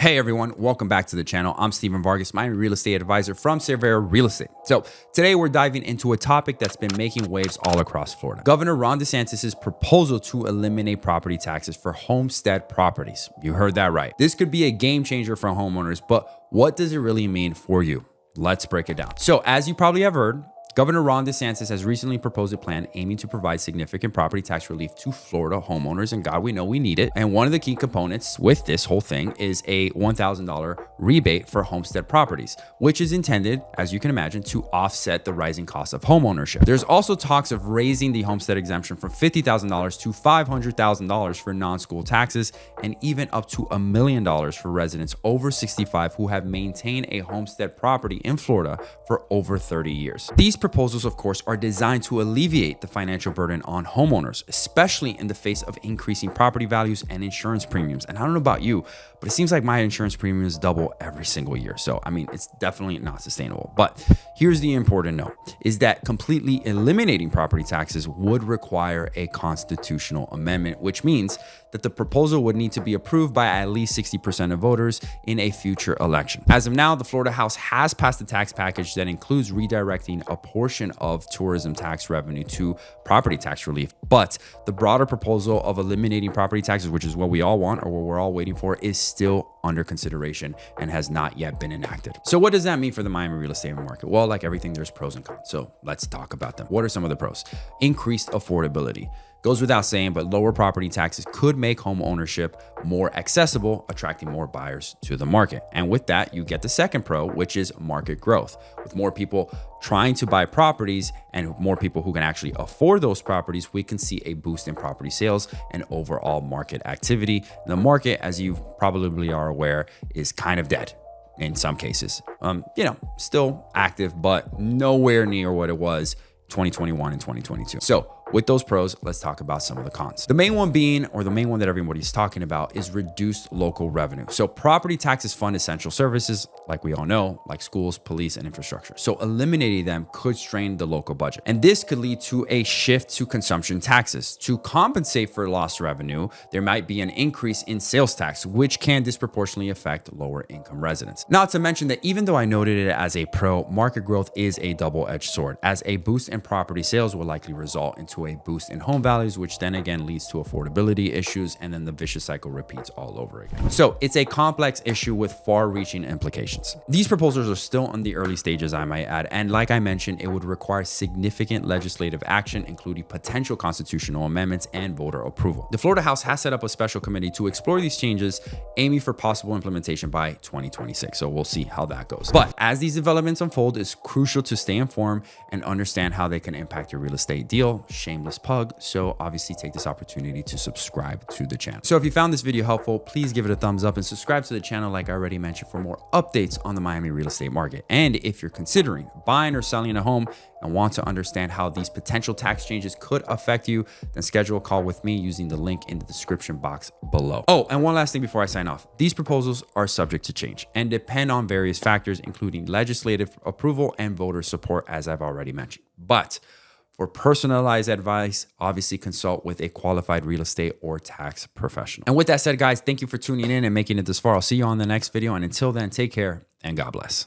Hey everyone, welcome back to the channel. I'm Steven Vargas, Miami real estate advisor from Cervera Real Estate. So today we're diving into a topic that's been making waves all across Florida. Governor Ron DeSantis' proposal to eliminate property taxes for homestead properties. You heard that right. This could be a game changer for homeowners, but what does it really mean for you? Let's break it down. So as you probably have heard, Governor Ron DeSantis has recently proposed a plan aiming to provide significant property tax relief to Florida homeowners, and God, we know we need it. And one of the key components with this whole thing is a $1,000 rebate for homestead properties, which is intended, as you can imagine, to offset the rising cost of homeownership. There's also talks of raising the homestead exemption from $50,000 to $500,000 for non-school taxes, and even up to $1 million for residents over 65 who have maintained a homestead property in Florida for over 30 years. These proposals, of course, are designed to alleviate the financial burden on homeowners, especially in the face of increasing property values and insurance premiums. And I don't know about you, but it seems like my insurance premiums double every single year. So, I mean, it's definitely not sustainable. But here's the important note, is that completely eliminating property taxes would require a constitutional amendment, which means that the proposal would need to be approved by at least 60% of voters in a future election. As of now, the Florida House has passed a tax package that includes redirecting a portion of tourism tax revenue to property tax relief. But the broader proposal of eliminating property taxes, which is what we all want or what we're all waiting for, is still under consideration and has not yet been enacted. So what does that mean for the Miami real estate market? Well, like everything, there's pros and cons. So let's talk about them. What are some of the pros? Increased affordability. Goes without saying, but lower property taxes could make home ownership more accessible, attracting more buyers to the market. And with that, you get the second pro, which is market growth. With more people trying to buy properties and more people who can actually afford those properties, we can see a boost in property sales and overall market activity. The market, as you probably are aware, is kind of dead in some cases. Still active, but nowhere near what it was 2021 and 2022. So with those pros, let's talk about some of the cons. The main one being, or the main one that everybody's talking about, is reduced local revenue. So property taxes fund essential services, like we all know, like schools, police, and infrastructure. So eliminating them could strain the local budget. And this could lead to a shift to consumption taxes. To compensate for lost revenue, there might be an increase in sales tax, which can disproportionately affect lower income residents. Not to mention that even though I noted it as a pro, market growth is a double-edged sword, as a boost in property sales will likely result into a boost in home values, which then again leads to affordability issues, and then the vicious cycle repeats all over again. So it's a complex issue with far-reaching implications. These proposals are still in the early stages, I might add, and like I mentioned, it would require significant legislative action, including potential constitutional amendments and voter approval. The Florida House has set up a special committee to explore these changes, aiming for possible implementation by 2026. So we'll see how that goes. But as these developments unfold, it's crucial to stay informed and understand how they can impact your real estate deal. Shameless plug. So obviously take this opportunity to subscribe to the channel. So if you found this video helpful, please give it a thumbs up and subscribe to the channel, like I already mentioned, for more updates on the Miami real estate market. And if you're considering buying or selling a home and want to understand how these potential tax changes could affect you, then schedule a call with me using the link in the description box below. Oh, and one last thing before I sign off. These proposals are subject to change and depend on various factors, including legislative approval and voter support, as I've already mentioned. But for personalized advice, obviously consult with a qualified real estate or tax professional. And with that said, guys, thank you for tuning in and making it this far. I'll see you on the next video. And until then, take care and God bless.